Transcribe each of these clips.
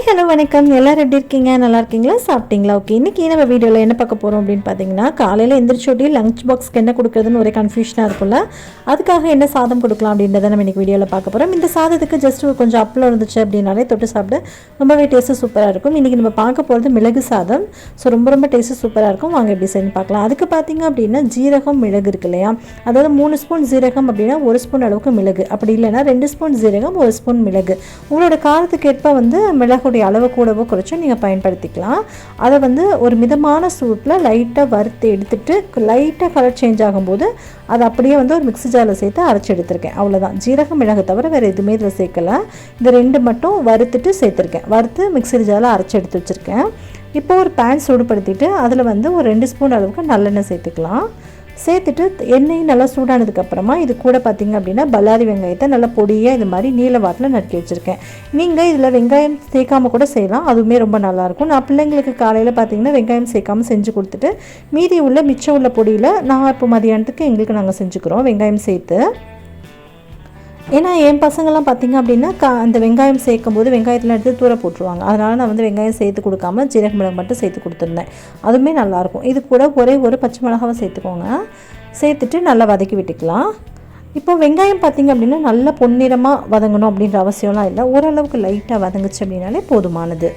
Hi hello வணக்கம். எல்லோரும் எப்படி இருக்கீங்க? நல்லா இருக்கீங்களா? சாப்பிட்டீங்களா? ஓகே, இன்றைக்கி நம்ம வீடியோவில் என்ன பார்க்க போகிறோம் அப்படின்னு பார்த்தீங்கன்னா, காலையில் எந்திரிச்சோட்டி லஞ்ச் பாக்ஸ்க்கு என்ன கொடுக்குறதுன்னு ஒரே கன்ஃபியூஷனாக இருக்கும்ல. அதுக்காக என்ன சாதம் கொடுக்கலாம் அப்படின்றத நம்ம இன்றைக்கி வீடியோவில் பார்க்க போகிறோம். இந்த சாதத்துக்கு ஜஸ்ட் கொஞ்சம் அப்பளம் இருந்துச்சு அப்படின்னாலே தொட்டு சாப்பிட ரொம்பவே டேஸ்ட்டு சூப்பராக இருக்கும். இன்றைக்கி நம்ம பார்க்க போகிறது மிளகு சாதம். ஸோ ரொம்ப டேஸ்ட்டு சூப்பராக இருக்கும். வாங்க எப்படி செய்யணும் பார்க்கலாம். அதுக்கு பார்த்தீங்க அப்படின்னா ஜீரகம் மிளகு இருக்கு இல்லையா, அதாவது 3 ஸ்பூன் ஜீரகம் அப்படின்னா 1 ஸ்பூன் அளவுக்கு மிளகு, அப்படி இல்லைன்னா 2 ஸ்பூன் ஜீரகம் 1 ஸ்பூன் மிளகு. உங்களோட காரத்துக்கு ஏற்ப வந்து மிளகுடைய அளவு கூடவோ குறைச்சோ நீங்கள் பயன்படுத்திக்கலாம். அதை வந்து ஒரு மிதமான சூட்டில் லைட்டாக வறுத்து எடுத்துட்டு லைட்டாக கலர் சேஞ்ச் ஆகும்போது அதை அப்படியே வந்து ஒரு மிக்ஸி ஜாரில் சேர்த்து அரைச்சி எடுத்திருக்கேன். அவ்வளோதான். ஜீரகம் மிளகு தவிர வேறு எதுவுமே இதில் சேர்க்கலை. இந்த 2 மட்டும் வறுத்துட்டு சேர்த்துருக்கேன். வறுத்து மிக்ஸி ஜாரில் அரைச்சி எடுத்து வச்சுருக்கேன். இப்போ ஒரு பேன் சூடுபடுத்திட்டு அதில் வந்து ஒரு 2 ஸ்பூன் அளவுக்கு நல்லெண்ணெய் சேர்த்துக்கலாம். சேர்த்துட்டு எண்ணெய் நல்லா சூடானதுக்கப்புறமா இது கூட பார்த்திங்க அப்படின்னா பல்லாரி வெங்காயத்தை நல்லா பொடியாக இது மாதிரி நீல வாட்டில் நறுக்கி வச்சுருக்கேன். நீங்கள் இதில் வெங்காயம் சேர்க்காமல் கூட செய்யலாம், அதுவுமே ரொம்ப நல்லாயிருக்கும். நான் பிள்ளைங்களுக்கு காலையில் பார்த்திங்கன்னா வெங்காயம் சேர்க்காமல் செஞ்சு கொடுத்துட்டு மீதி உள்ள மிச்சம் உள்ள பொடியில் நான் இப்போ மதியானத்துக்கு எங்களுக்கு நாங்கள் செஞ்சுக்கிறோம் வெங்காயம் சேர்த்து. ஏன்னா என் பசங்கள்லாம் பார்த்திங்க அப்படின்னா அந்த வெங்காயம் சேர்க்கும் போது வெங்காயத்தில் எடுத்து தூர போட்டுருவாங்க. அதனால் நான் வந்து வெங்காயம் சேர்த்து கொடுக்காம ஜீரக மிளகு மட்டும் சேர்த்து கொடுத்துருந்தேன். அதுவுமே நல்லாயிருக்கும். இது கூட ஒரே ஒரு பச்சை மிளகாவை சேர்த்துக்கோங்க. சேர்த்துட்டு நல்லா வதக்கி விட்டுக்கலாம். இப்போ வெங்காயம் பார்த்திங்க அப்படின்னா நல்லா பொன்னிறமாக வதங்கணும் அப்படின்ற அவசியம்லாம் இல்லை. ஓரளவுக்கு லைட்டாக வதங்குச்சு அப்படின்னாலே போதுமானது.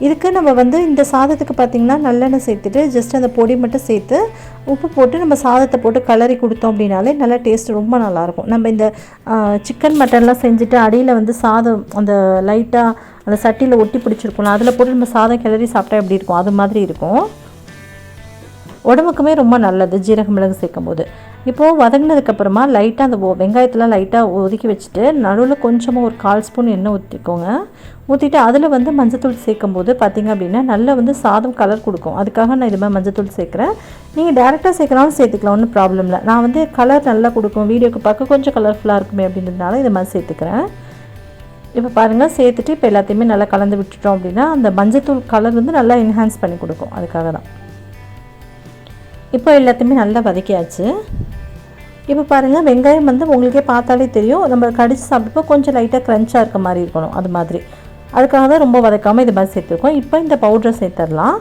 இதுக்கு நம்ம வந்து இந்த சாதத்துக்கு பார்த்திங்கன்னா நல்லெண்ணெய் சேர்த்துட்டு ஜஸ்ட் அந்த பொடி மட்டும் சேர்த்து உப்பு போட்டு நம்ம சாதத்தை போட்டு கலரி கொடுத்தோம் அப்படின்னாலே நல்லா டேஸ்ட் ரொம்ப நல்லாயிருக்கும். நம்ம இந்த சிக்கன் மட்டன்லாம் செஞ்சுட்டு அடியில் வந்து சாதம் அந்த லைட்டாக அந்த சட்டியில் ஒட்டி பிடிச்சிருக்கோம், அதில் போட்டு நம்ம சாதம் கிளறி சாப்பிட்டா எப்படி இருக்கும் அது மாதிரி இருக்கும். உடம்புக்குமே ரொம்ப நல்லது ஜீரக மிளகு சேர்க்கும் போது. இப்போது வதங்கினதுக்கப்புறமா லைட்டாக அந்த வெங்காயத்தில் லைட்டாக ஒதுக்கி வச்சுட்டு நடுவில் கொஞ்சமாக ஒரு 1/4 ஸ்பூன் எண்ணெய் ஊற்றிக்கோங்க. ஊற்றிட்டு அதில் வந்து மஞ்சத்தூள் சேர்க்கும் போது பார்த்திங்க அப்படின்னா நல்லா வந்து சாதம் கலர் கொடுக்கும். அதுக்காக நான் இது மாதிரி மஞ்சத்தூள் சேர்க்குறேன். நீங்கள் டேரெக்டாக சேர்க்குறாலும் சேர்த்துக்கலாம், ஒன்றும் ப்ராப்ளம் இல்லை. நான் வந்து கலர் நல்லா கொடுக்கும், வீடியோக்கு பார்க்க கொஞ்சம் கலர்ஃபுல்லாக இருக்குமே அப்படின்றதுனால இது மாதிரி சேர்த்துக்கிறேன். இப்போ பாருங்கள், சேர்த்துட்டு இப்போ எல்லாத்தையுமே நல்லா கலந்து விட்டுட்டோம் அப்படின்னா அந்த மஞ்சத்தூள் கலர் வந்து நல்லா என்ஹான்ஸ் பண்ணி கொடுக்கும். அதுக்காக தான். இப்போ எல்லாத்தையுமே நல்லா வதக்கியாச்சு. இப்போ பாருங்கள், வெங்காயம் வந்து உங்களுக்கே பார்த்தாலே தெரியும், நம்ம கடிச்சு சாப்பிட்டப்போ கொஞ்சம் லைட்டாக க்ரன்ச்சாக இருக்க மாதிரி இருக்கணும், அது மாதிரி. அதுக்காக தான் ரொம்ப வதக்காமல் இது மாதிரி சேர்த்துருக்கோம். இப்போ இந்த பவுடரை சேர்த்துடலாம்.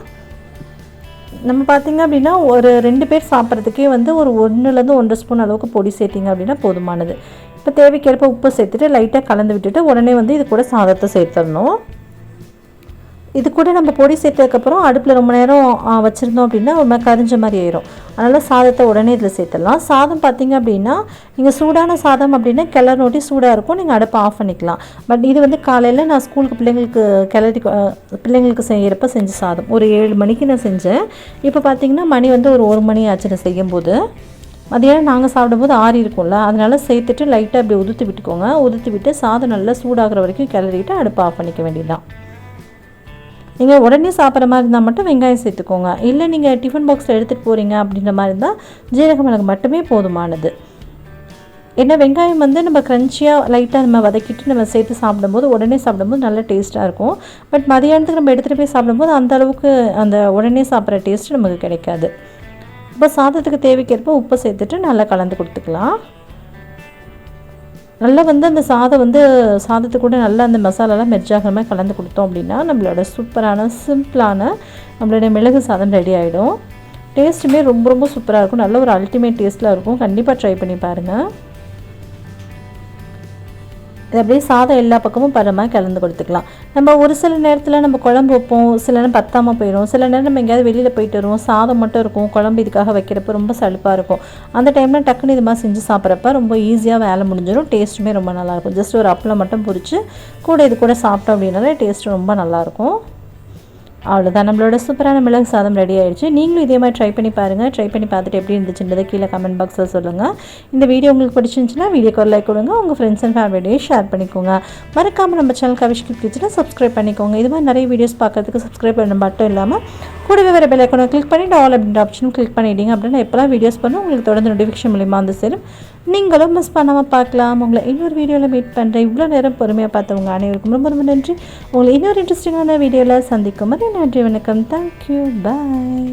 நம்ம பார்த்திங்க அப்படின்னா ஒரு 2 பேர் சாப்பிட்றதுக்கே வந்து ஒரு 1லேருந்து 1.5 ஸ்பூன் அளவுக்கு பொடி சேர்த்திங்க அப்படின்னா போதுமானது. இப்போ தேவைக்கேற்ப உப்பு சேர்த்துட்டு லைட்டாக கலந்து விட்டுட்டு உடனே வந்து இது கூட சாதத்தை சேர்த்துடணும். இது கூட நம்ம பொடி சேர்த்ததுக்கப்புறம் அடுப்பில் ரொம்ப நேரம் வச்சுருந்தோம் அப்படின்னா ஒரு மாதிரி கரிஞ்ச மாதிரி ஆயிரும். அதனால் சாதத்தை உடனே இதில் சேர்த்துடலாம். சாதம் பார்த்திங்க அப்படின்னா நீங்கள் சூடான சாதம் அப்படின்னா கிளறு நோட்டி சூடாக இருக்கும், நீங்கள் அடுப்பை ஆஃப் பண்ணிக்கலாம். பட் இது வந்து காலையில் நான் ஸ்கூலுக்கு பிள்ளைங்களுக்கு செய்கிறப்ப செஞ்ச சாதம் ஒரு 7 மணிக்கு நான் செஞ்சேன். இப்போ பார்த்திங்கன்னா மணி வந்து ஒரு 1 மணி ஆச்சு நான் செய்யும்போது. மதியானம் நாங்கள் சாப்பிடும்போது ஆறி இருக்கும்ல, அதனால் சேர்த்துட்டு லைட்டாக அப்படி உதுத்து விட்டுக்கோங்க. உதுத்து விட்டு சாதம் நல்லா சூடாகிற வரைக்கும் கிளறிட்டு அடுப்பை ஆஃப் பண்ணிக்க வேண்டியதுதான். நீங்கள் உடனே சாப்பிட்ற மாதிரி இருந்தால் மட்டும் வெங்காயம் சேர்த்துக்கோங்க. இல்லை நீங்கள் டிஃபன் பாக்ஸில் எடுத்துகிட்டு போகிறீங்க அப்படின்ற மாதிரி இருந்தால் ஜீரக மிளகு மட்டுமே போதுமானது. ஏன்னா வெங்காயம் வந்து நம்ம க்ரன்ச்சியாக லைட்டாக நம்ம வதக்கிட்டு நம்ம சேர்த்து சாப்பிடும்போது உடனே சாப்பிடும்போது நல்ல டேஸ்ட்டாக இருக்கும். பட் மதியானத்துக்கு நம்ம எடுத்துகிட்டு போய் சாப்பிடும்போது அந்தளவுக்கு அந்த உடனே சாப்பிட்ற டேஸ்ட்டு நமக்கு கிடைக்காது. இப்போ சாதத்துக்கு தேவைக்கேற்ப உப்பு சேர்த்துட்டு நல்லா கலந்து கொடுத்துக்கலாம். நல்லா வந்து அந்த சாதத்து கூட நல்லா அந்த மசாலாலாம் மெர்ஜாகிற மாதிரி கலந்து கொடுத்தோம் அப்படின்னா நம்மளோட சூப்பரான சிம்பிளான நம்மளோட மிளகு சாதம் ரெடி ஆகிடும். டேஸ்ட்டுமே ரொம்ப சூப்பராக இருக்கும். நல்ல ஒரு அல்டிமேட் டேஸ்ட்டில் இருக்கும். கண்டிப்பாக ட்ரை பண்ணி பாருங்கள். இது அப்படியே சாதம் எல்லா பக்கமும் பரமாக கலந்து கொடுத்துக்கலாம். நம்ம ஒரு சில நேரத்தில் நம்ம குழம்பு வைப்போம், சில நேரம் பத்தாமல் போயிடும். சில நேரம் நம்ம எங்கேயாவது வெளியில் போயிட்டு வருவோம், சாதம் மட்டும் இருக்கும், குழம்பு இதுக்காக வைக்கிறப்ப ரொம்ப சலுப்பாக இருக்கும். அந்த டைமில் டக்குன்னு இது மாதிரி செஞ்சு சாப்பிட்றப்ப ரொம்ப ஈஸியாக வேலை முடிஞ்சிடும். டேஸ்ட்டுமே ரொம்ப நல்லாயிருக்கும். ஜஸ்ட் ஒரு அப்பளம் மட்டும் பொரித்து கூட இது கூட சாப்பிட்டோம் அப்படின்னாலே டேஸ்ட்டு ரொம்ப நல்லாயிருக்கும். அவ்வளோதான், நம்மளோட சூப்பரான மிளகு சாதம் ரெடி ஆகிடுச்சு. நீங்களும் இதே மாதிரி ட்ரை பண்ணி பாருங்கள். ட்ரை பண்ணி பார்த்துட்டு எப்படி இருந்துச்சுன்றதை கீழே கமெண்ட் பாக்ஸில் சொல்லுங்கள். இந்த வீடியோ உங்களுக்கு பிடிச்சிருந்துச்சுன்னா வீடியோக்கு ஒரு லைக் கொடுங்க. உங்கள் ஃப்ரெண்ட்ஸ் அண்ட் ஃபேமிலியோடய ஷேர் பண்ணிக்கோங்க. மறக்காமல் நம்ம சேனல் கவிஷ் கிட்ஸ்னா சப்ஸ்கிரைப் பண்ணிக்கோங்க. இது மாதிரி நிறைய வீடியோஸ் பார்க்கறதுக்கு சப்ஸ்கிரைப் பண்ண மட்டும் இல்லாமல் கூடவே வேறு பெல் ஐக்கானை கிளிக் பண்ணிவிட்டு ஆல் அப்படின்ற ஆப்ஷனும் கிளிக் பண்ணிவிட்டீங்க அப்படின்னா எப்போலாம் வீடியோஸ் பண்ணணும் உங்களுக்கு தொடர்ந்து நோட்டிஃபிகேஷன் மூலிமா வந்து சேரும். நீங்களும் மிஸ் பண்ணாமல் பார்க்கலாம். உங்களை இன்னொரு வீடியோவில் மீட் பண்ணுறேன். இவ்வளோ நேரம் பொறுமையாக பார்த்தவங்க அனைவருக்கும் ரொம்ப நன்றி. உங்களை இன்னொரு இன்ட்ரெஸ்டிங்கான வீடியோவில் சந்திக்கும் போது நன்றி, வணக்கம், தேங்க்யூ, பாய்.